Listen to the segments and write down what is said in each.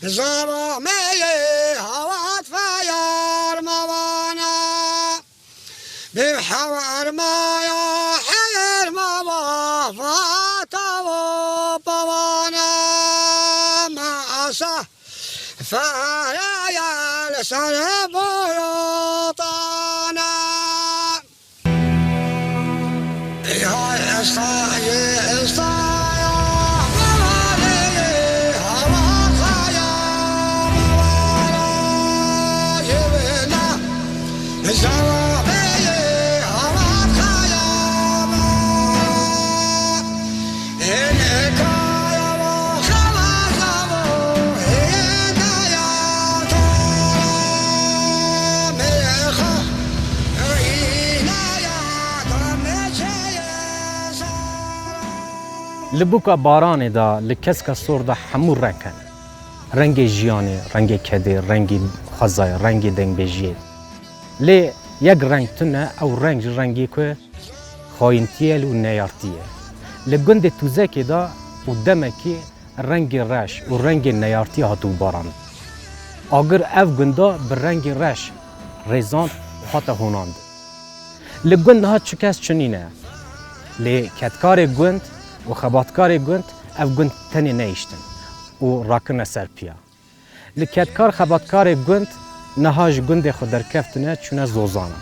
زمامه هوات فیار موانا به حوار ما یا حیر ما فاتا و بوانا ما اسا فایا لسان بویوتانا یا استا لبوکا باران دا لکسکا سور دا همو رنگ هن رنگ جیانه، رنگ کده، رنگ خزای، رنگ دنگ بجید لی یک رنگ تنه او رنگی که خاینتیه و نیارتیه لگند توزکی دا و دمکی رنگ رش و رنگ نیارتی هاتو باران اگر او گندا بر رنگ رش ریزان خاطه هوناند لگند ها چکس چنینه لی کتکار گند و خباتکار گند او گند تنی نیشتن و راکن سر پیا لکتکار خباتکار گند نهاش گند خود در کفتنه چونه زوزانه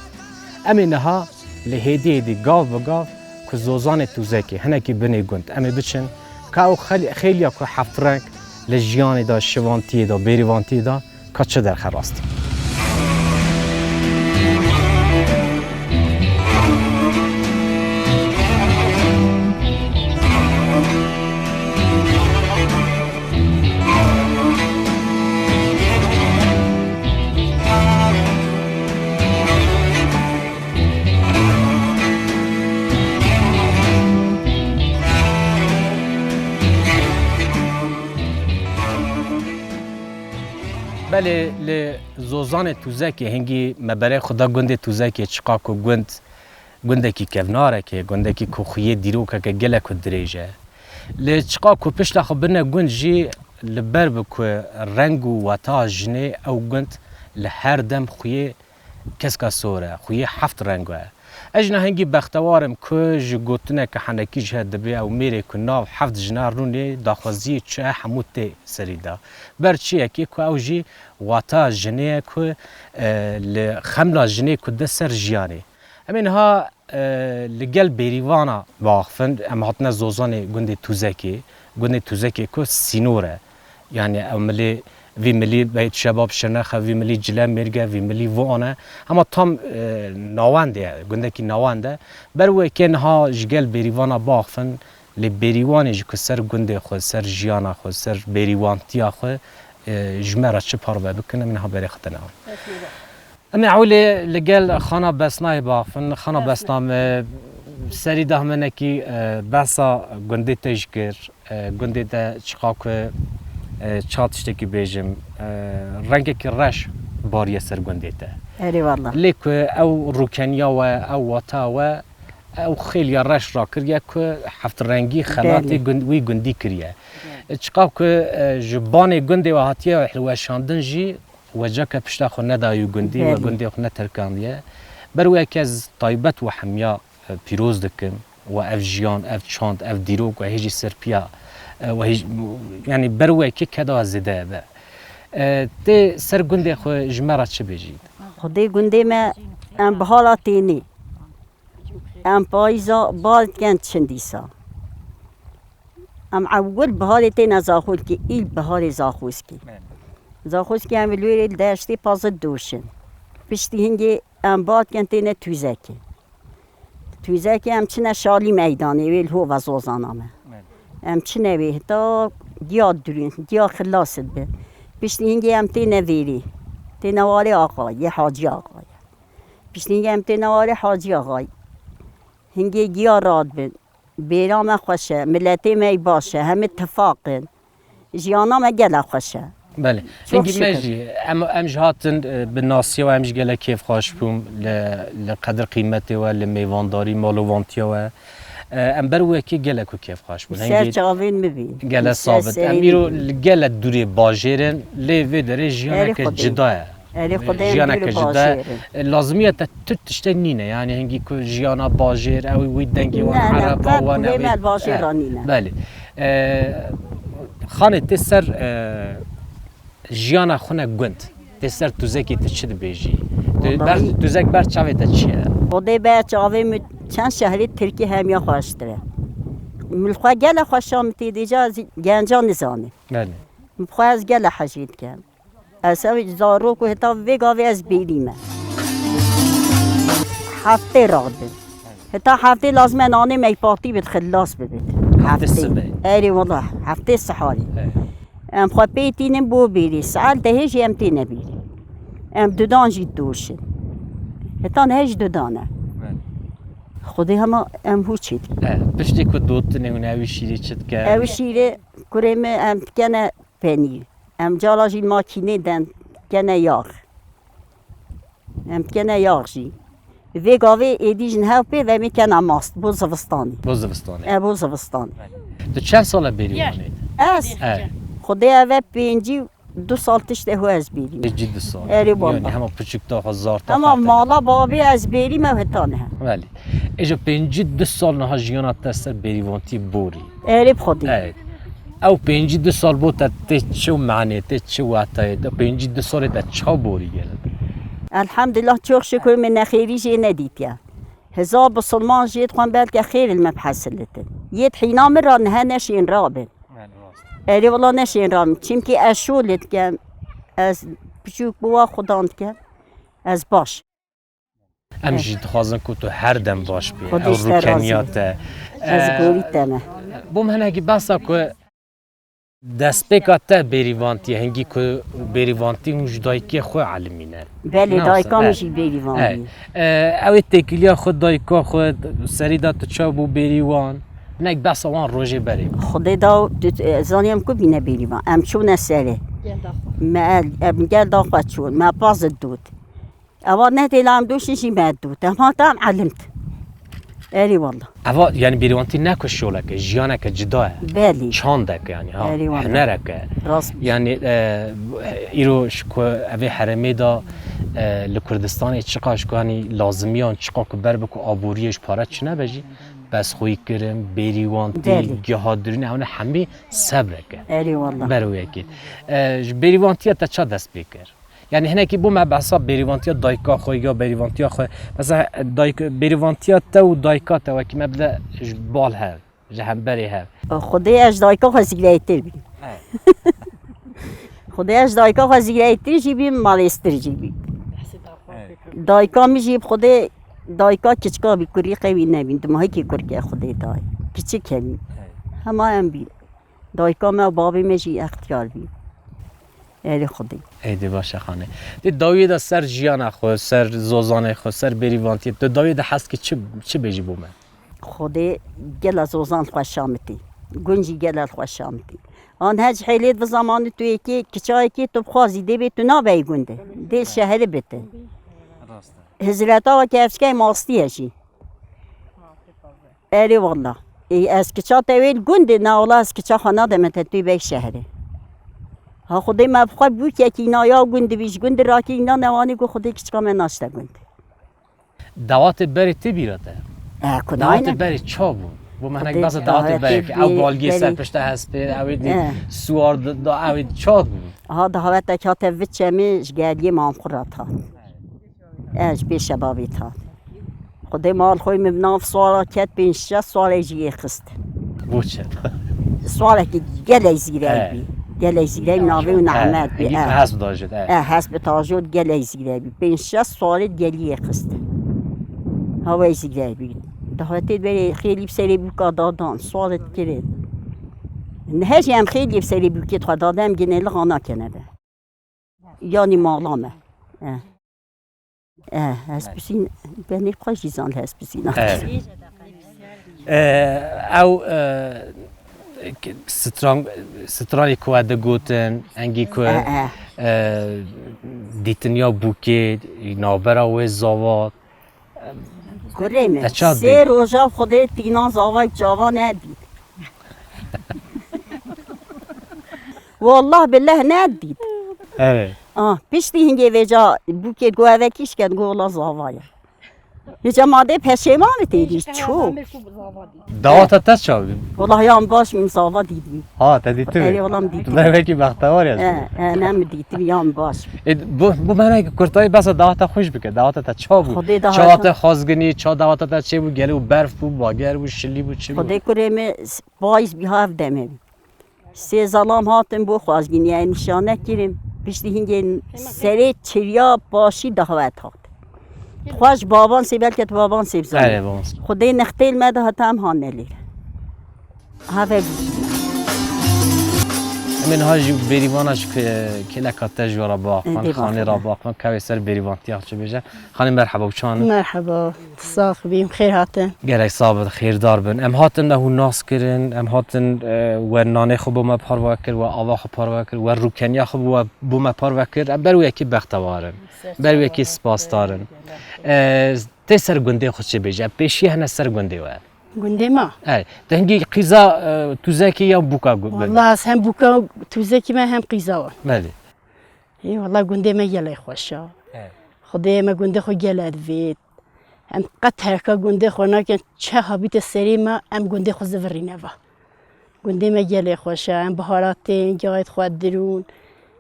امی نها لهیدی گاو بگاو که زوزان توزکی هنه که بنی گند امی بچن که او خیلی که هفت رنگ لجیانی دا شوانتی دا بیریوانتی دا که چه در خراستی بله لزوزان توزکی هنگی مبره خدا گنده توزکی چقاکو گنده کی کفناره که گنده کی کوخیه دیروکه که گله کو دریجه لچقاکو پشت خو بنه گند جی لبر بکو رنگ و وتا جنه او گند لهر دم خویه کسکا سوره خویه هفت رنگه اجنا هنگی بختوارم که جگوتنه که حنکی جه دبی او میره که ناو هفت جنار رونه داخوازی چه حمود تی سریده برچیه که او جی واتا جنه که لخملا جنه که ده سر جیانه امین ها لگل بیریوانا باخفن ام هاتنه زوزان گنده توزکی که سینوره یعنی املی وی ملی بیت شباب شنخه وی ملی جلم مرگه وی ملی وانه اما تام نوانده گنده کی نوانده بروی که نها جگل بیریوانا باخفن لی بیریوانی که سر گنده خود سر جیانا خود سر بیریوانتیا خود جمره چه پارو بکنه منها بری ختنه اما عولی لگل خانه بسنای باخفن خانه بسنام سری ده منه کی بسا گنده تشکر گنده ده چقاک چاتشته کی بیجم رنگ کی رش باریه سر گنده ته اری والله لیک او روکنیا و او واتا و او خیلی رش را کریه که هفت رنگی خلاتی وی گندی کریه چقاب که جبان گنده و هاتیه و حلوشاندن جی وجه که پشتا خو ندایو گندی و گندی خو نترکاندیه بروی که از طایبت و حمیا پیروز دکم و اف جیان اف چاند اف دیروگ و هیجی سرپیا و یعنی بروی که کدا زده به تی سر گنده خو جمرات چه بجید؟ خودی گنده ما ام بحالاتینی ام پایزا بال کند چندیسا ام اول بحالتین زاخول کی ایل بحال زاخوز کی ام لوری داشتی پازد دوشن پشتی هنگی ام بال کندین توزکی ام چنه شالی میدانی ویل هو و زوزانامه ام چنه وی تا دیا درین دیا خلاصت به پشتی هنگی ام تی نویری تی نواری آقای حاجی آقای پشتی هنگی ام تی نواری حاجی آقای هنگی گیا راد بین بیرام خوشه ملتی می باشه هم اتفاقن جیانا ما گله خوشه بله هنگی مجی ام جهاتن بالناسیه و ام جگله کیف خوش بوم لقدر قیمتی و لمیوانداری مالووانتیا و امبر وکی گله کو کیف خواش بون سر چاوین میبین گله ثابت امیرو گله دوری باجرن لیوی داره جیانه که جداه اری خدا جیانا امدور که جدا باشه لازمیه تا تشته نینه یعنی هنگی که جیانا باجر او وی دنگی و عرب و نه باشه رانینه بله خانه تسر جیانا خونه گند تسر توزکی تشد بیجی توزک بر چاوی تا چیه خدا بر چاوی چند شهری ترکی همیا خواشتره ملخوا گله خوشام تیدیجا گنجان نزانه بله ملخوا از گله حجید کن اسوی زارو کو هتا وگاوی از بیلیمه هفته راد هتا هفته لازم نانه می پارتی بد خلاص ببید هفته اری والله هفته صحاری ام خو بیتینم بو بیری سال دهج ام تینه بیری ام دودان جی دوشه هتا نهج دودانه خودی هم ام هو چید پشتی که دوت نگونه‌وی شیری چت که اوی شیره کریم ام کنه پنیر ام جالاجی ماکینه دن کنه یاغ ام کنه یاغ جی وی گاوی ایدیجن هاپی و می کنه ماست بوزوستانی بوزوستانه بوزوستانی تو چند ساله بریوانید؟ از خودی اوه پینجی 2 سال تشته هو از بیریم جدی سال اری بابا. یعنی همه پچک تا هزار تا اما مالا بابی از بیریم او هتانه ولی ایجا 52 سال نه جیانات تستر بریوانتی بوری اری خودی او 52 سال بود تا چه معنی تا چه وقتی تا 52 سال تا چه بوری گرد الحمدلله چوخ شکر من نخیری جی ندیدیم هزار بسلمان جيت خوان بالك خير المبحث اللي يد حينا مرة نها نشين رابن اري والله نشين رابن چيمكي اشولت كم از بچوك بوا خداند كم از باش ام جي دخوازن كو تو هر دم باش بي او خودش در روكانيات از گوری تمه بوم هنگی بسا كو دست بکا تا بریوانتی هنگی که بریوانتی اون جدایکی خود علمینه بله دایکا میشی بریوانی اوی تکیلیا خود دایکا خود سری دا تو چا بو بریوان نک بس وان روژه بری خدا دا زانیم کو بینه بریوان ام چون سره ما ابن گل دا خود چون ما باز دود اما نه دیلام دوش نشی ما دود اما تام علمت اری والله اوا یعنی بریوانتی نکش شولک جیانک جداه بله چاندک یعنی ها اری والله. هنرک راست یعنی ایرو شکو اوی حرمی دا لکردستان چقاش کنی لازمیان چقا که بر بکو آبوریش پاره چه نبجی بس خوی کرم بریوانتی گهادرین اون همه صبر که اری والله بروی که بریوانتی تا چه دست بکر یعنی هنه که بو ما بحثا بریوانتی دایکا خو یا بریوانتی خو مثلا بریوانتی تا و دایکا تا که مبدا بال هر جهنبری هر خدای از دایکا خزیگایتر بی خدای از دایکا خزیگایتر جی بی مالستر جی بی دایکا میجیب خدای دایکا کچکا بی کری قوی نبین دماهی که کرکه خدای دای کچک کمی همه هم بی دایکا ما بابی میجی اختیار بی ای خدای ایده باشه خانه دی داوید سر جیان خو سر زوزان خو سر بریوانتی تو داوید هست که چه بجی بومه خدای گل زوزان خوشامتی گنجی گل خوشامتی آن هج حیلیت و زمان توی که کچای که تو بخوازی دی تو نابی گنده دی شهر بته هزلتا و کفشکای ماستی هشی اری والله از کچا تویل گنده نه والله از کچا خانه دمت توی بی شهره ها خدای ما بخواد بود که اینا یا گنده بیش گنده را که اینا نوانی که خدای کچکا من ناشته گنده دوات بری تی بیراته دوات بری چا بود بو من هنگ بس دوات بری که او بالگی سر پشته هست به اوید سوار دا اوید چا بود ها دوات که وچه میش گردی مام خورات ها اج بیش شبابی تا خدای مال خوی مبناف سوالا کت بین 6 سوال ایجی خست بوچه سوالا که گل زیره بی گل زیره ناوی و نعمت بی حسب داشت حسب تاجود گل زیره بی بین 6 سوال گلی خست هوا زیره بی دهاتی بری خیلی بسری بی که دادان سوالت کرد نهج هم خیلی بسری بی که خدا دادم گنه لغانا کنه به یعنی مالامه هسپسین بنی قاش جیزان هسپسین او سترانی که ده گوتن انگی که دیتنیا بوکید نابرا و زاوات گرمه اچاد سه روزا خودت تینا زاوای جاوا ندید والله بالله ندید Evet. پشتی هنگی وجا بو که گوهوکیش کن گولا زاوای یه ماده پشیمان دیدی چو Davata ters çaldım. والله یام باش من زاوا دیدی Ha, dedi اری mi? والله دیدی Ben belki bakhtavar ya. نم دیدی یام باش Bu bana kurtayı basa davata hoş bike. Davata ta çabu. خودی ده Çavata khazgini, ça davata ta çe bu gele bu berf bu bager bu şilli bu çi bu. خودی کریم بایز بیهاف دمه سه زلام هاتم بو خوازگین یعنی نشانه کریم پشتی هنگی سری چریا باشی دهوت هات خوش بابان سی بلکت بابان سی بزنی Evet babamız. خودی نختیل مده هاتم ها نلیل هفه Emin hacı berivanaş ki lekate jora bakman, Eyvallah. khane ra bakman, kaveser berivanti yaxşı beje. Khane merhaba uçan. مرحبا صاف بیم خیر هاتن Gerek sabit xeyrdar bin. Em hatin de hu nas kirin, em hatin ve nane xu bu me parva kir ve ava xu parva kir ve rukenya xu bu me parva kir. Em beru yekî bextevarin. Beru yekî spasdarin. Tê ser gundê xu çi bêje? Pêşî hene ser gundê we. گنده ما Ey, dengî qîza tuzekî ya buka bin. والله از هم بوکا توزه که من هم قیزاوان Belê. ای والله گنده ما گله خوشا خدای ما گنده خو گلد وید هم قد هرکا گنده خو نکن چه حبیت سری ما هم گنده خو زوری نوا گنده ما گله خوشا هم بهاراتین جایت خود درون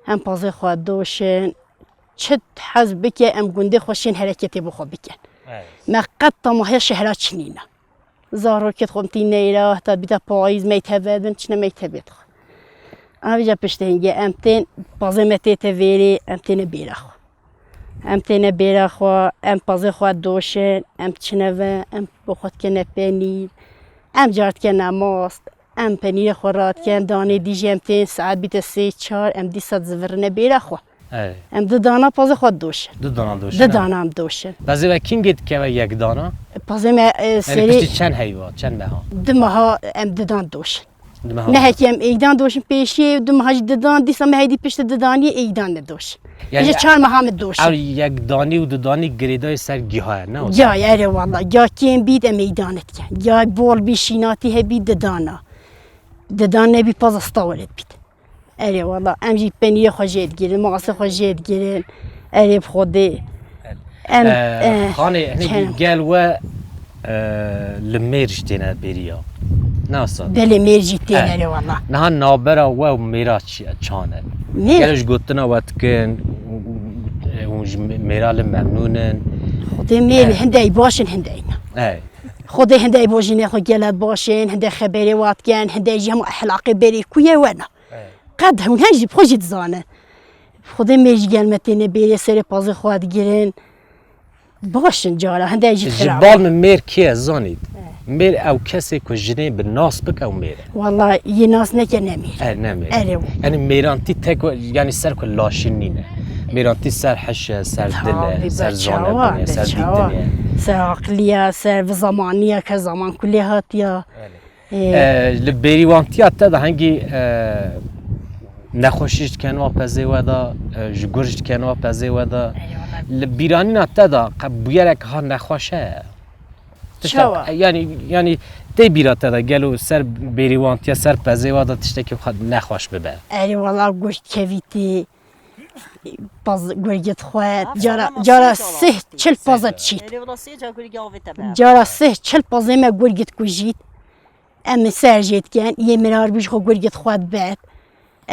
هم پازه خود دوشن چه حزب بکه هم گنده خوشین حرکتی بخو بکن ما قد طموحی شهرات چنینه زارو که خودم تی نیرا تا بیت پاییز میتهبد من چنه میتهبد خو آویجا پشته هنگی امتین بازه متیت ویری امتین بیرخو امتین بیرخو ام بازه خود دوشن ام چنه و ام بخود کنه پنیر ام جارت کنه ماست ام پنیر خورات کن دانه دیجی امتین ساعت بیت 3-4 ام دی صد زورنه بیرخو Ey. ام دو دانا بازه خود دوشن Du dana doşan. دو دانا ام دوشن Bazı ve kim git keve yek dana? بازه ما Yani سری pişti çen heyva, çen meha. دو ماها ام دو دان دوشن Du meha. نه هکیم ایدان دوشن پیشی دو ماهی ددان دیسا مهدی پشت ددانی ایدان ندوش Yani- یه چهار ماه هم دوش Ev yek dani u du dani gredayı ser gihaya ne olsun? یا یاره والله یا کیم بید ام ایدانت کن یا بول بیشیناتی هبی ددانا ددان نبی پاز استاولت بید اره والله ام جی پنیر خوشید گیرن مغاسه خوشید گیرن اره بخوده ام Khane hani کنم. gel ve لمیر جتینه بریا. Ne olsun? دل میرجی تین اه. اره والله Naha nabera ve mera çane. نه Gelş gotuna vetkin, mera memnunun. خوده میری هنده باشن هنده اینا Ey. خود هنده بوجینه خود گلد باشین هنده خبری واتکن هنده جمع اخلاقی بری کویه ونا قد هم هنجی بخوشید زانه خود میج گلمتینه بری سر پاز خود گیرن باشن جارا هنده جی خراب Jibal min mer kiye zanid. Mer ew kesê ku jinê bi nas bike ew mêre. والله یه ناس نکه نمیر Ne mêre. اره Yani mêrantî tek yani ser ku laşîn nîne. Mêrantî ser heşe, ser dile, ser zanebûnê, ser dîtinê. سر عقلیه سر و زمانیه که زمان کلی هاتیا Li bêrîvantiya te de hengî nexweşî ji kenva pezê we da, ji gur ji kenva pezê we da. Li bîranîna te da bûyerek ha nexweş e. Çawa. Yani tê bîra te da gel û ser bêrîvantiya ser pezê we da tiştekî nexweş bibe. اری والله گوشت کویتی باز گرگت خواهد جارا سه چل پازت چید جارا سه چل پازه ما گرگت کجید ام سرجت کن یه مرار بیش خو گرگت خواهد بد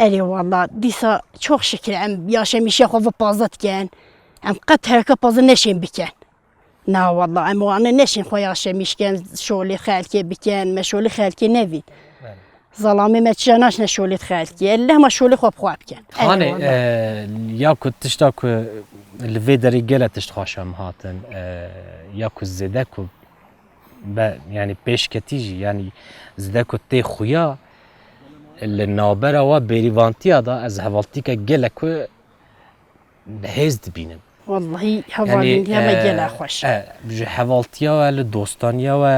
اری والله دیسا çok şükür ام yaşamışa خو پازت کن ام قد هرکا پازه نشین بکن نه والله ام وانه نشین خو yaşamış کن شغلی خالکی بکن مشغلی خالکی نوید ظلامي ما تجاناش نشولي خالتي الا ما شولي خوب كان Hani ya ku tişta ku li vê derê gele tişt xweşem hatin ya ku zêde ku yani pêşketî jî yani zêde ku tê xuya li navbera we bêrîvantiya da ez hevaltîke gelek ku hêz dibînim. والله حوالي ما جلا خوش ji hevaltiya we li dostaniya we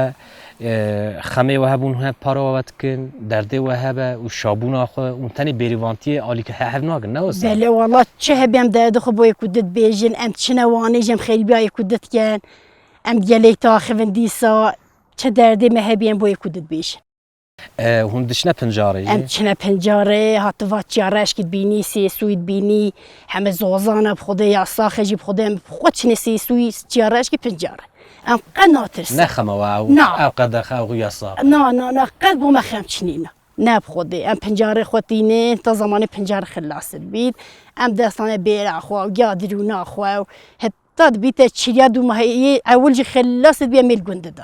xemê we hebûn hep para we dikin derdê we hebe û şabûna xwe û tenê bêrîvantiyê alîke hev nakin ne wisa بله والله چه بهم درد خو بو يكودت بيجن ام تشنا واني جم خيل بيا يكودت كان ام گله تا خوندی سا چه دردی مهبیم بوی کودت بیش هون دشنه پنجاره ام چنه پنجاره هات وات جارش کد بینی سی سوید بینی همه زوزانه بخوده یا ساخجی بخوده ام خود چنه سی سوید جارش کی پنجاره ام قناترس نخمه او نه. او قد خو یصاب نه قد بو مخم چنینه نه بخوده ام پنجاره خودینه تا زمان پنجاره خلاص بید ام دستانه بیر خوا و گادرونه خوا و حتی بیت چریا دو ماهی اول جی خلاص بیا میل گنده دا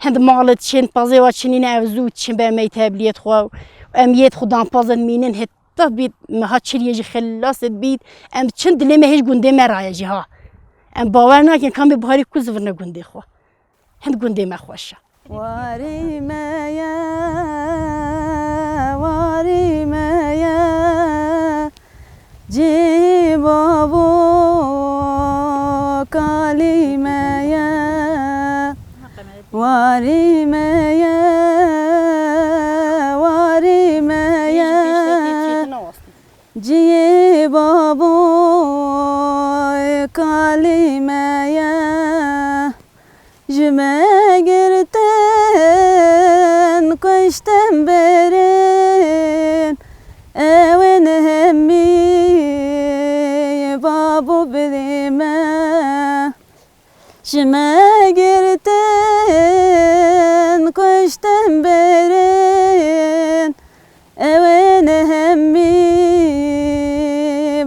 هند مالت چند پازه و چنین اوزود چند به می تبلیت خوا و امیت خودم پازن مینن حتی بید مها چریا جی خلاص بید ام چند دلی هیچ گنده مرای جی ها ام باور نکن کام به بهاری کوز ورنه گنده خوا هند گنده مخوشه واری مایا واری مایا جی بابو کالی مایا واری مایا واری مایا جی بابو کالی مایا جمعگرتن کشتم برین اوین همی بابو بدیمه جمعگرتن کشتم برین اوین همی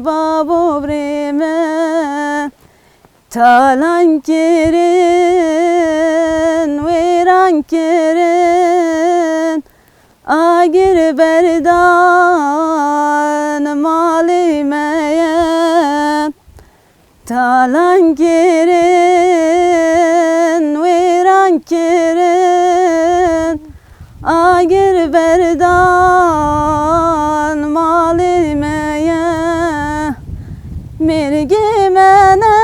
بابو بدیمه talan kirin viran kirin agir berdan malimeye talan kirin viran kirin agir berdan malimeye mirgimene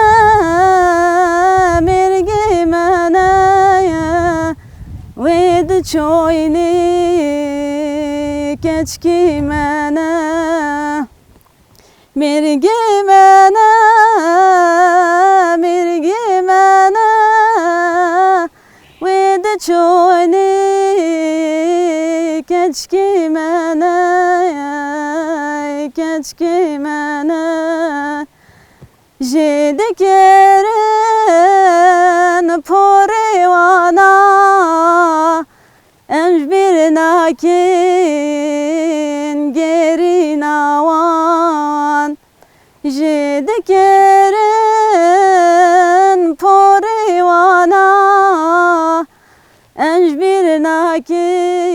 وید چوینی کچکی منه مرگی منه وید چوینی کچکی منه جد کرن پوریوانا امش bir nakin geri nawan jede keren poriwana emş bir nakin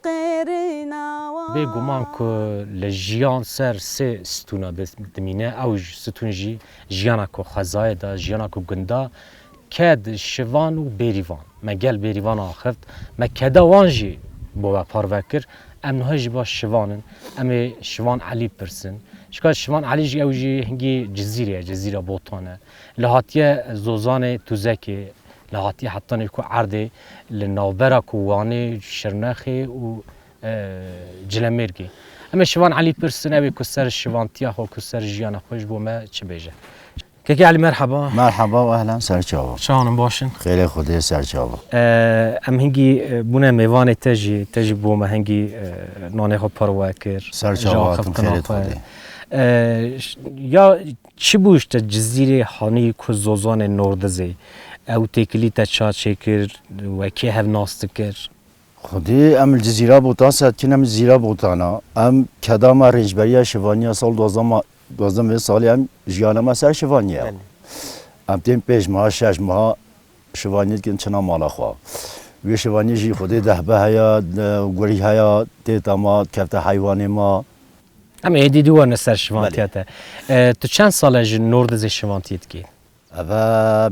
geri nawan به گمان که لجیان سر سه ستونا دمینه او ستون جی جیانا که خزای دا جیانا که گندا کد شوان و بریوان مگل بریوان آخفت مکدا وانجی بو پاروکر ام نهاج با شوانن ام شوان علی پرسن شکار شوان علی جی او جی هنگی جزیره بوتانه لحاتیه زوزان توزکی لحاتیه حتی نکو عرده لنوبرا کوانه شرنخی و جلمرگی اما شوان علی پرسن اوی کسر شوان تیاه و کسر جیان خوش بو ما چه بیجه كيكي علي مرحبا مرحبا واهلا سرچاوا شلونم باشن خیلی خوده سرچاوا ام هنگی بونه میوان تجی بوم هنگی نانه ها پرواکر سرچاواتم خیلی خوده یا چی بوشت جزیره هانی که زوزان نوردزی او تکلی تا چا چکر و کی هف ناست کر خودی ام الجزیره بوتان سد کنم الجزیره بوتانا ام کدام رنجبریا شوانیا سال 12 سالی هم جیانم سر شوانیه ام تیم 5 ماه 6 ماه شوانیت کن چنا مالا خوا وی شوانی جی خودی دهبه هیا گوری هیا تیتاما کفت حیوانی ما ام ایدی دوار نسر شوانتیاته تو چند ساله نوردز شوانتیت کی؟ اوه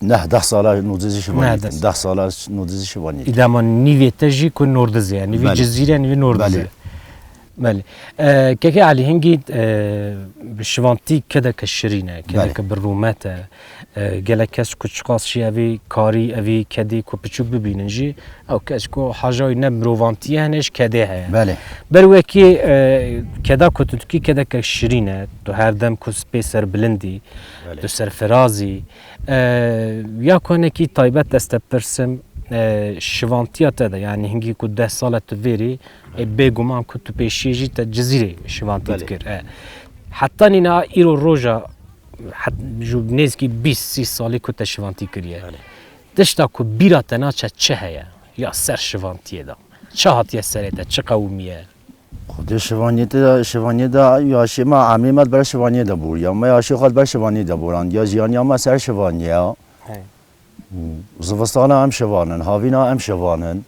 نه 10 ساله نوردز شوانیت 10 ساله نوردز شوانیت ایده ما نیوی تجی کن نوردزه نیوی جزیره نیوی نوردزه بله كيكي علي هنجي بشوانتي كده كشرينه كده بله. كبرومته گله کس کو چقاس شی اوی کاری اوی کدی کو پچو ببیننجی او کس کو حاجای نمروانتی هنش کده هه بله بروه کی کدا کتوکی کدا که شرینه تو هر دم کو سپیسر بلندی بله. تو سرفرازی یا کنه کی تایبت دست پرسم شوانتیا تدا یعنی هنگی کو 10 سال تو ویری بگومان کو تو پیشیجی تا جزیره شوانتی بله. تکر حتی نینا ایرو روژا جو نزدیکی 20-30 سالی که شوانتی کریه دشتا که بیرا تناچه چه هیا یا سر شوانتیه دا چه هاتیه سره دا چه قومیه خود شوانیه دا یا شما عمیمت بر شوانیه دا بور یا ما یاشی خود بر شوانیه دا بوران یا جیانی هم سر شوانیه زوستانه هم شوانن هاوینا هم شوانن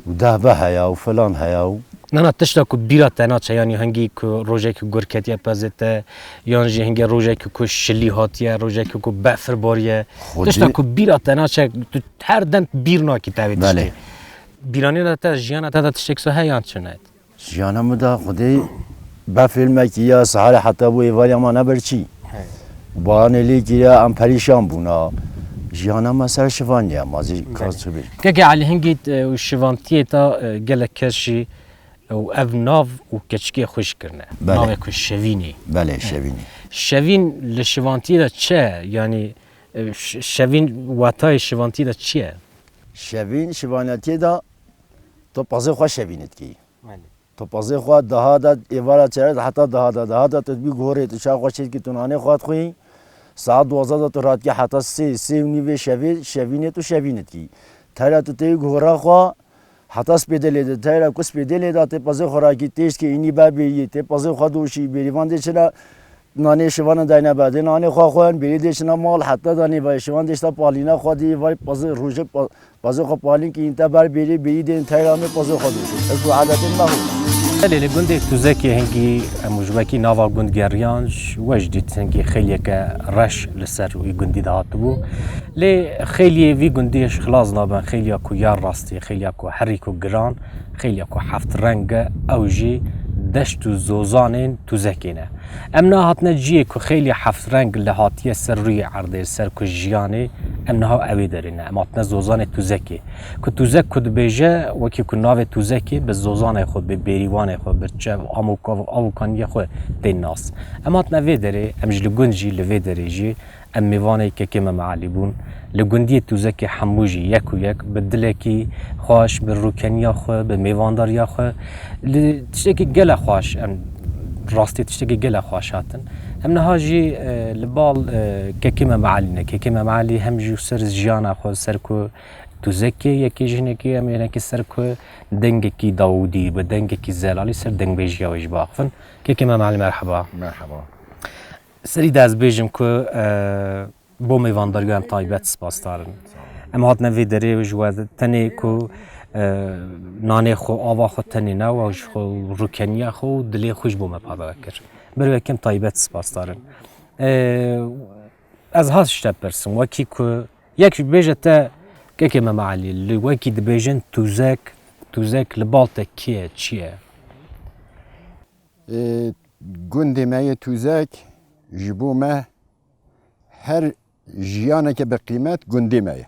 و ده به هیا و فلان هیا و نه تشتا که بیرا تناچه یعنی هنگی که روژه که گرکتیه پزته یعنی هنگی روژه که شلی هاتیه روژه که بفر باریه تشتا که بیرا تناچه هر دن بیر ناکی تاوی بله. بیرانی دا تا جیانا تا تشتکسو هیان چنید جیانم دا خودی با فیلم کیا سحر حتی بو ایوالی ما نبرچی بانه لی کیا ام پریشان بونا جیانم سر شوانیه مازی کاس بیر که علی هنگی شوانتیه تا گله کشی و او ناو و کچکی خوش کرنه بله. ناو که شوینی بله شوینی شوین لشوانتی دا چه یعنی شوین واتای شوانتی دا چیه شوانیتی دا تو پازه خواه شوینت کی تو پازه خواه ده دا ایوالا چرد حتی ده دا تو بی گوره تو شاق خوشید که تو نانه خواهد خویی ساعت 12 تو رات که حتی سه و نیوه شوینت تو شوینت کی تایلا تو تیوی گوره خواه حتی سپیدلی ده تایلا کو سپیدلی ده تی پازه خوراکی تیش که اینی با بیایی تی پازه خواه دوشی بریوان ده چرا نانه شوان داینه بعد نانه خواه بری دیشنا مال حتی دانی با شوان دیشتا پالینا خودی وای پازه روزه پازه خو پالین که این تبر بری دین تایرامه پازه خود دوشی از عادت ما هو لیلی گنده تو زکی هنگی مجبکی ناوا گندگریانش وجدید هنگی خیلی که رش لسر وی گندی دهات بو لی خیلی وی گندیش خلاص نابن خیلی کو یار راستی خیلی کو حری کو گران خیلی کو هفت رنگ اوجی دشت و زوزانین تو زکینه امنا هاتنا جیه که خیلی هفت رنگ لحاطیه سر روی عرضه سر که جیانه امنا ها اوی دارینه اما هاتنا زوزان تو زکی که تو زک کد بیجه وکی که ناو تو زکی به زوزان خود به بیریوان خود به چه آموکانی خود دین ناس اما هاتنا وی داره امج لگنجی لوی داره جی ام میوانه که کم معلی بون لگندی تو زکی حموجی یک و یک به دلکی خواش به روکنیا خود به میوانداریا خود تشتکی گله خواش راستی تشتکی گله خواش هاتن هم نهاجی لبال که کم معلینه که کم معلی هم جو سر جیانا خود سر کو تو زکی یکی جنه کی هم یکی سر کو دنگ کی داودی به دنگ کی زلالی سر دنگ بیجیا ویش باقفن که کم معلی مرحبا سری دست بیجم که بو میوانداریان تایبت سپاس دارن اما هات نوی داره و جواد تنی که نانه خو آوا خو تنی نو و خو روکنیا خو دلی خوش بو مپادا بکر بروی کم تایبت سپاس دارن از هاست شتب برسن وکی که یک بیجه تا که معلی وکی دی بیجن توزک لبالتا کیه چیه گنده مای توزک جبو ما هر جیانه که به قیمت گنده مایه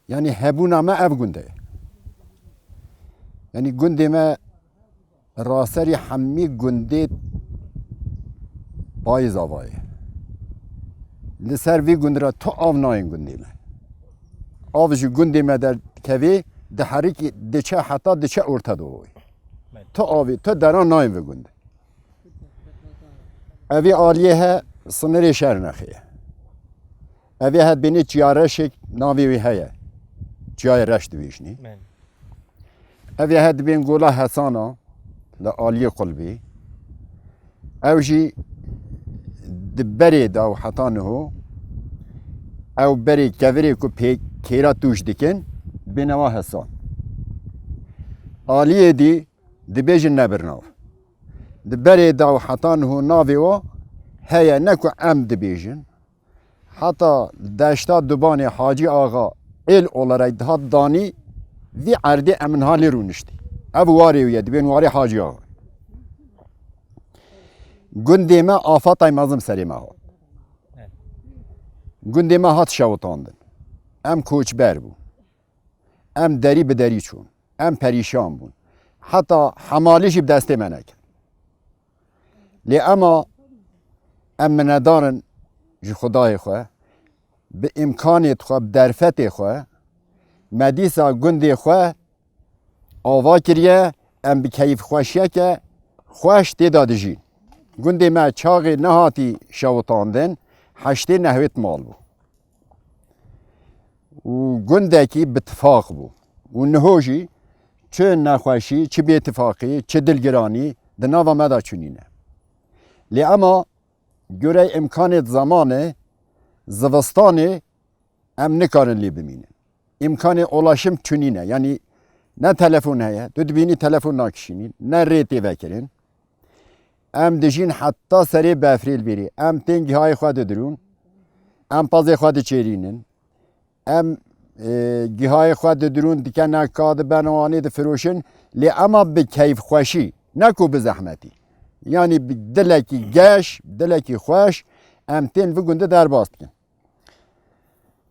یعنی هبونا ما اف گنده یعنی گنده ما راسری حمی گنده پایز آوایه لسر وی گنده را تو آو ناین گنده ما آوشی گنده ما در کوی ده حریک دچه حتی دچه ارتا دوی تو آوی تو دران ناین و گنده اوی آلیه ها سنری شهر نخیه اوی ها بینی چیارشک ناوی وی هیه چیای رشت ویشنی اوی ها بین گولا حسانا لآلیه قلبی اوجی دبری داو حتانه او بری کوری کو کیرا توش دکن بینوا حسان آلیه دی دبیجن نبرناو دبری داو حتانه ناوی و هيا نكو عمد بيجن حتى داشتا دباني حاجي آغا ال olarak daha dani vi ardi emin hali runişti. ev warê wî ye dibên warê Hacı Ağa. Gundê me afatay mezin serê me hat. Gundê me hat şewitandin. Em koçber bû. Em derî bi derî çûn. Em perîşan bûn. Heta hemalî jî bi destê me nekin. Lê ema em minedarin ji Xudayê xwe, bi imkanê xwe, bi derfetê xwe, me dîsa gundê xwe ava kiriye, em bi keyfxweşiyeke xweş têda dijîn. Gundê me çaxê nehatî şewitandin, heştê nehwêt mal bû. û gundekî bi tifaq bû. û niho jî çi nexweşî, çi bêtifaqî, çi dilgiranî di nava me da çûnîne. Lê ema göre imkanê zamanê, zivistanê em nikarin lê bimînin. İmkanê ulaşım çûnîne. Yani ne telefon heye, tu dibînî telefon nakişînîn, ne rê tê vekirin. Em dijîn heta serê befrêl berî. Em tên gihayê xwe didirûn, em pazê xwe diçêrînin, em gihayê xwe didirûn, dikene ka diben wanê difiroşin, lê ema bi keyfxweşî, ne ku bi zehmetî. Yani bi dilekî geş, dilekî xweş, em tên vî gundê derbas bikin.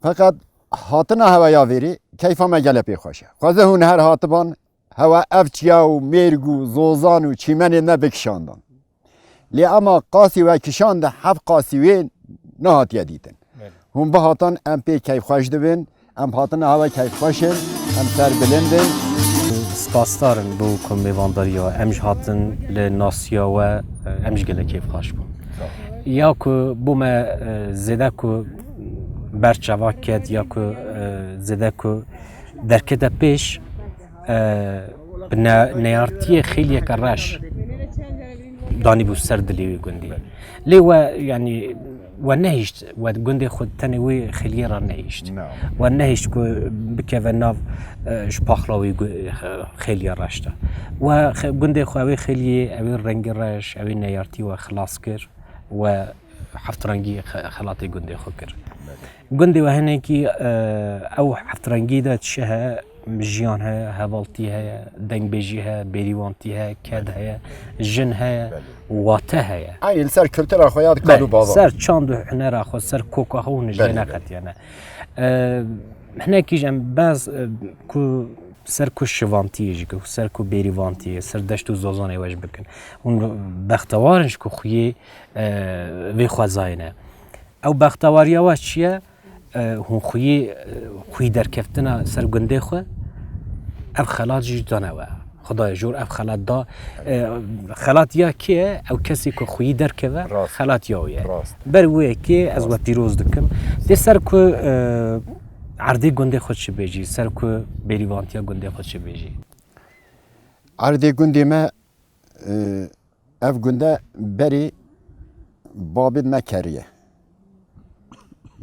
Fakat hatina hewaya verî, keyfa me gelek pê xweş e. Xweze hûn her hatiban, hewa ev çiya û mêrg û zozan û çîmenê me bikişandan. Lê ema qasî we kişand de hev qasî wê nehatiye dîtin. Hûn bihatan em pê keyfxweş dibin, em hatine hewa keyfxweşin, em serbilindin. Spasdarin bu ku mêvandariya em ji hatin li nasiya we em ji gelek kêfxweş bûn. Ya ku bû me zêde ku berçava ket ya ku zêde ku derkete pêş bi neyartiyê xêliyeke reş danîbû ser dilê wê gundê. Lê we yani we nehîşt, we gundê xwe tenê wê xêliyê ra nehîşt. We nehîşt ku bikeve nav ji paxla wê xêliya reş de. We gundê xwe ew ê xêliyê, ew ê rengê reş, ew ê neyartî we xilas kir we heftrengî xelatê gundê xwe kir. Gundê we hinekî ew heftrengî de çi heye, jiyan heye, hevaltî heye, dengbêjî heye, bêrîvantî heye, ked heye, jin heye, wate heye. Aynı li ser kültüra xwe ya dikar û baza. Ser çand û hunera xwe, ser koka xwe hûn ji neqetiye ne. Hinekî ji em bez ku ser ku şivantiyê jî ku ser ku bêrîvantiyê, ser deşt û zozanê we ji bikin. Hûn bextewarin ji ku xuyê vê xwezayê ne. Ew bextewariya we çi ye? Hûn xuyê derkeftina ser gundê xwe, ev xelat jî dane we. Xudaya jor ev xelat da. Xelat ya kê ye? Ew kesî ku xuyê derkeve, xelat ya wê ye. Ber wê kê ez we pîroz dikim. Dê ser ku erdê gundê xwe çi bêjî, ser ku bêrîvantiya gundê xwe çi bêjî. Erdê gundê me ev gunde berî babê me keriye.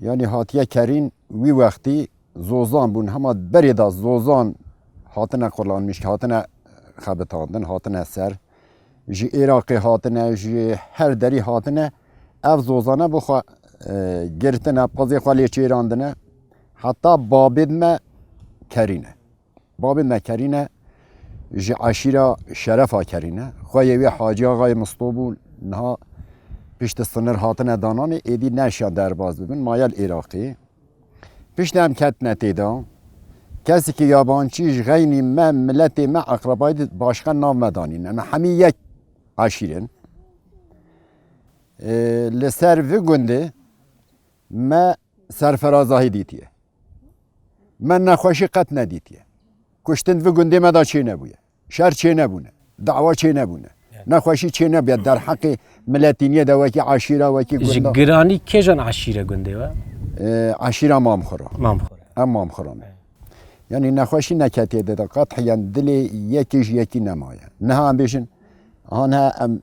Yani hatiye kerîn wî wextî zozan bûn, hema berê da zozan hatine qulanmış, hatine xebitandin, hatine ser. Ji Iraqê hatine, ji her derî hatine, ev zozane bu xwe girtine, pazê xwe lê çêrandine. Hatta babê me kerîne. Babê me kerîne, ji eşîra şerefa kerîne. Xweyê wê Hacı Agayê Musto bû, niha piştî sınır hatine dananê, êdî neşya derbas bibin, mayel Iraqê. Piştî em ketine têda, kesekî yabancî ji xeynî me, milletê me, eqrebayî başka nav me danîne. Em hemî yek eşîrin. Li ser vî gundê me serferazahî dîtiye. Me nexweşî qet nedîtiye. Kuştin vî gundê me da çê nebûye. Şer çê nebûne. Dawa çê nebûne. Nexweşî çê nebiye derheqê milletîniyê de wekî eşîra wekî Ji gunda. giranî kêjan eşîre gundê we? Eşîra mamxura. Mamxure. Em mamxura me. Yani nexweşî neketiye de qetiyen dilê yekî ji yekî nemaye. Niha em bêjin, hane em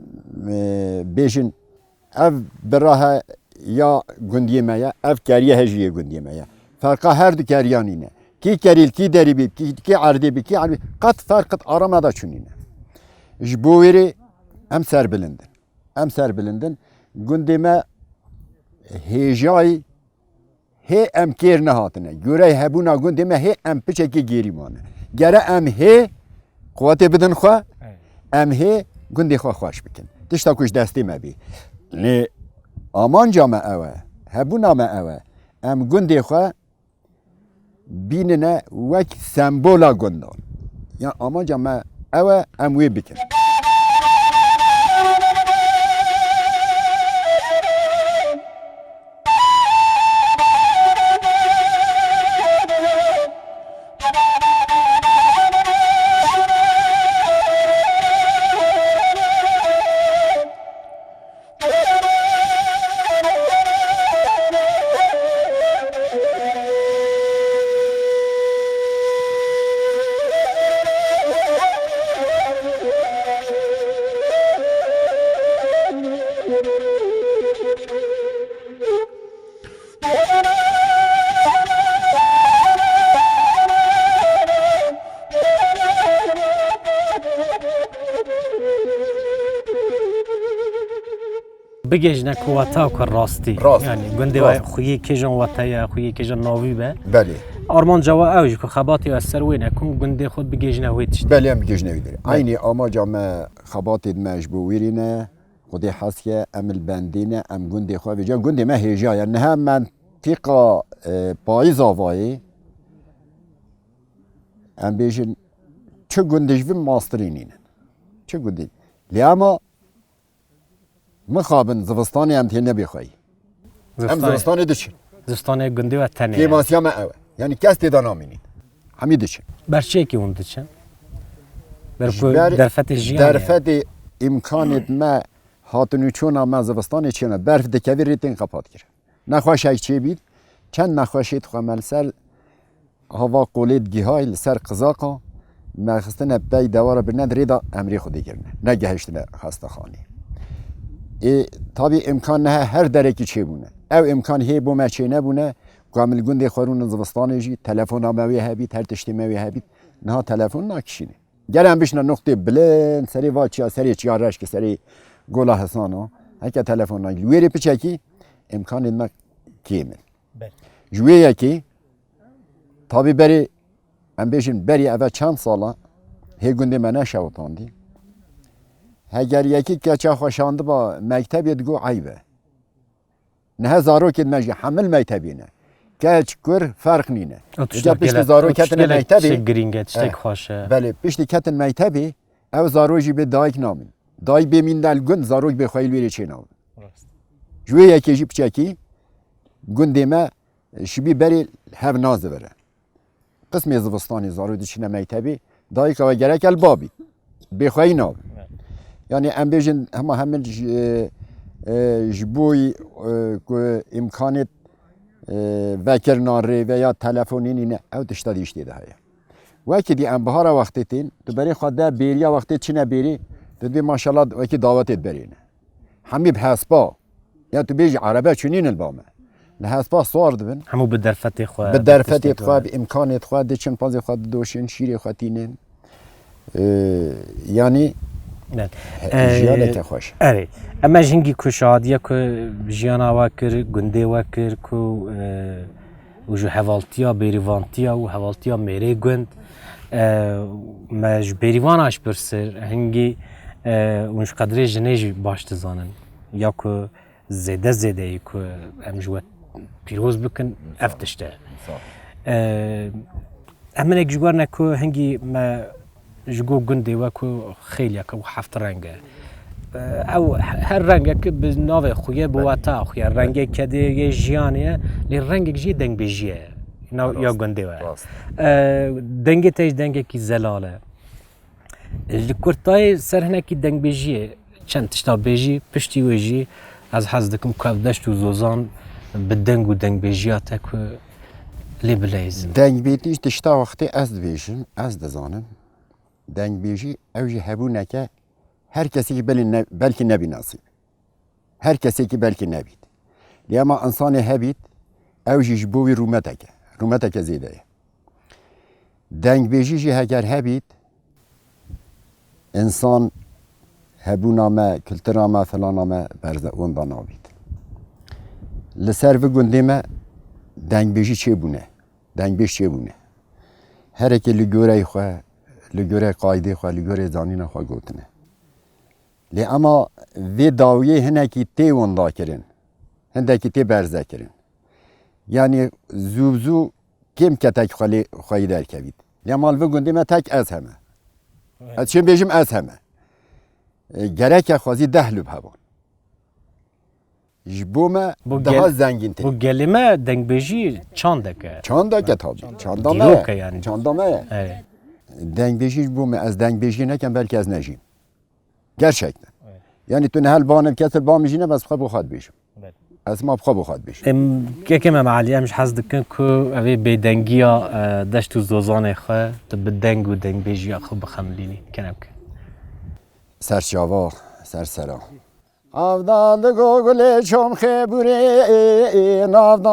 bêjin ev birahe ya gundiyê me ye, ev keriye he jî yê gundiyê me ye. Ferqa her du keriyan îne. Kî kerîl, kî derî bî, kî erdê bî, kî erbî, qet ferqit ara me da çûnîne. Ji bo wêrê em serbilindin. Em serbilindin. Gundê me hêjayî hê em kêr nehatine. Görey hebûna gundê me hê em piçekî gerî mane. Gere em hê قوت بدن خو ام هی گندی خو خوش بکن تشتا کش دستی مبی لی آمان جامع اوه هبونا ما اوه ام گندی خو بیننه وک سمبولا گندان یا آمان جامع اوه ام وی بکن بگیجنه که وطا که راستی راست. یعنی گنده و خویی کجان وطایه خویی کجان ناوی به بله آرمان جوا اوج که خباتی و سر وینه کن گنده خود بگیجنه وی تشتی بله هم بگیج نویداره اینی آما جامع خبات مجبورینه خودی حس که عمل بندینه ام گنده خواه بجا گنده ما هیجا یعنی هم منطقه پاییز آوایی ام بیشن چه گندش و ماسترینینه چه گنده لیاما مخابن زوستانی هم تینه بخوایی ام زوستانی دچین زستانه گنده و تنه کلیماسیا ما اوه یعنی کس تیدا نامینید همی دچین برچه که اون دچن جبر درفت جیان درفت امکانت ما هاتونو چون ما زوستانی چونه برف دکوی ریتین قپات کرد نخواش ای چی بید چند نخواشید خوامل سر هوا قولید گیهای سر قزاقا مخستن بی دواره برند ریدا امری خودی گرنه نگهشتن خسته خانی tabi imkan ne her dereki çi bune. Ev imkan hey bu meçe ne bune. Kamil günde xorun zıvıstan eji telefon amavi hebit her tişti mevi hebit. Naha telefon nakişini. Gelen bişne nokta bilen seri vaçya seri çiyaraş ki seri gola hasano. Heke telefon nakişini. Veri piçeki imkan edmek kimin. Jüye ki tabi beri em beşin beri eve çand sala hey günde mene şavutandi. Eğer yeki keçe hoşandı ba mektebiyet go aybe. Ne zarokit mecli hamil mektebine. Keç kur fark nine. Ece pişti zaroketine mektebi. گرینگه تشتک خوشه Beli pişti ketin mektebi ev zaroji be daik namin. Daik be mindel gün zarok be xayil veri çenav. Jüye yeki jip çeki gün deme şibi beri hev nazı vere. Kısmı zıvıstani zaro dişine mektebi daik ve gerek el babi. Be xayil nav. Yani em bejin hema hemil jboy imkanet vekir nari veya telefonini ne ev dişta dişti daha ya. Vaki di em bahara vaktitin tu beri xada beriya vakti çine beri dedi maşallah vaki davet et berine. Hemi bhasba ya tu beji arabe çunin elbame. Lhasba صار دبن همو بدرفت خو بدرفت خو بامكانات خو دچن پاز خو دوشن شیری خاتینن yani جیانه که خوش. آره. اما جنگی کشادیه که جیانا وکر گنده وکر که وجو حوالتیا بیروانتیا و حوالتیا میره گند مج بیروانش برسر هنگی اونش قدره جنیج باشت زانن یا که زده ای که امجوت پیروز بکن افتشته. اما نگجوار نکو هنگی ما جگو گنده و کو خیلی که هفت رنگه او هر رنگه که به نوع خویه بوتا خویه رنگه که دیگه جیانه لی رنگه جی دنگ بیجیه نو یا گنده و دنگه تیج دنگه کی زلاله لکورتای سرهنه کی دنگ بیجیه چند تشتا بیجی پشتی ویجی از حزدکم کافدشت و زوزان به دنگ و دنگ بیجیاته که لی بلیزن دنگ بیتیش تشتا وقتی از بیشم از دزانم دنگ بیجی اوجی هبونه که her kesi ki belki nebi nasip. Her kesi ki belki nebid. Liyama insanı hebid evji bu bir rumeteke zideye. Denk beji heger hebid insan hebuname, kültürame, falaname berze ondan abid. Liser ve gündeme denk beji çe bune. Denk beji çe bune. Her ekeli görey xwe لگوره قایده خواه لگوره زانین خواه گوتنه لی اما وی داویه هنکی تی وندا کرن هندکی تی برزه کرن یعنی زوزو کم که تک خواهی در کوید لی اما الوه گنده ما تک از همه از چون بیجم از همه گرک خوازی 10 لب هبان جبومه daha zengin Bu gelime dengbejî çandeke. Çandake tabii. Diloke yani. Çandame. Evet. Dengbejî bu ez dengbejî nekem belki ez nejîm. Gerçekten. Evet. Yani tu nehel banem ketir bamijîne bes xwe xwe dibêjim. Evet. Ez ma xwe xwe dibêjim. Em kekem em alî em ji hez dikin ku evê bêdengiya deşt û zozanê xwe tu bi deng û dengbêjiya xwe bixemilînî. Kenebke. Serçava, sersera. Avdalı gogule çom xebure navda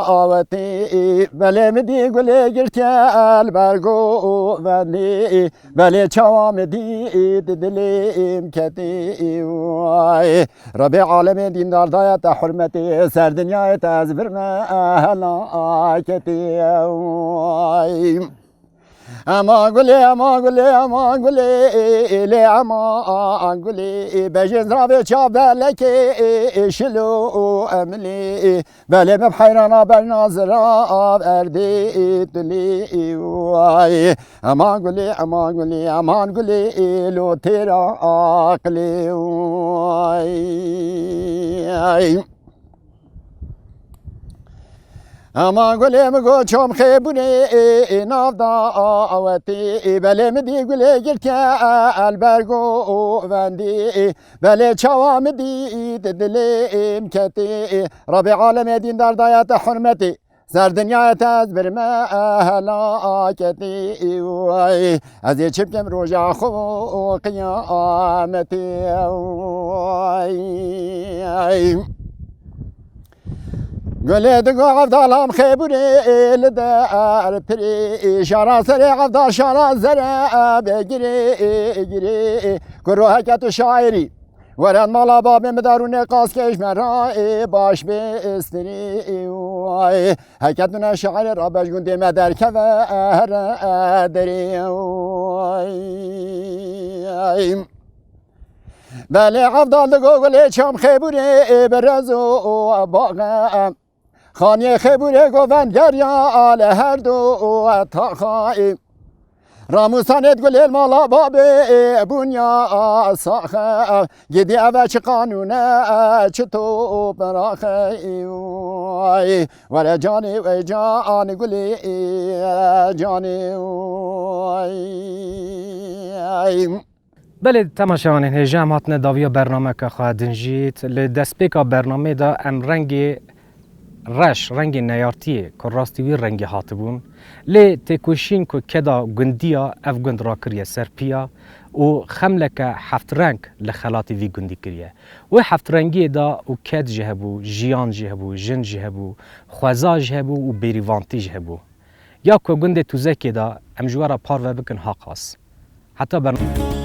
aveti belemedi gule girtel bergo veni bele çavamedi dilim keti vay Rabbi alemi dindar dayata hürmeti ser dünyayet az birme helaketi vay Ama gule ama gule ama gule ile ama gule bejin rabe çabele ki şilu emli bele meb hayrana bel nazra erdi tuli vay ama gule ama gule aman gule lo tera akli vay Ama gülüm goçom xebune navda aveti belem di güle girke albergo vendi bele çavam di dilim keti Rabbi alem dindar dayata hürmeti Ser dünyaya tez birme helaketi vay Az çipkem roja xo kıyameti vay Gule de gavdalam xebure le der piri şara sere gavda şara zere begiri kuru hakat şairi Veren mala babim darune kas keşmera baş bestiri vay hakatuna şair rabaş gün deme derke ve deri vay Bele gavdalı gogule çam xebure berezo bağa خانه خبره گوند گریا آل هر دو تاخای راموسانت گل مالا بابه بونیا ساخه گیدی اوه چه قانونه چه تو براخه وره جانی و جانی گلی جانی بله تماشاوان هجام هاتنه داویا برنامه که خواهدن جیت لدسپیکا برنامه دا ام رنگ رش رنگ نیارتیه که راستیوی رنگ هاتبون لی تکوشین که کدا گندیا اف گند را کریه سرپیا و خملک هفت رنگ لخلاتی وی گندی کریه و هفت رنگی دا و کد جهبو جیان جهبو جن جهبو خوزا جهبو و بیریوانتی جهبو یا که گند توزکی دا ام جوارا پار و بکن حقاس حتی برنامه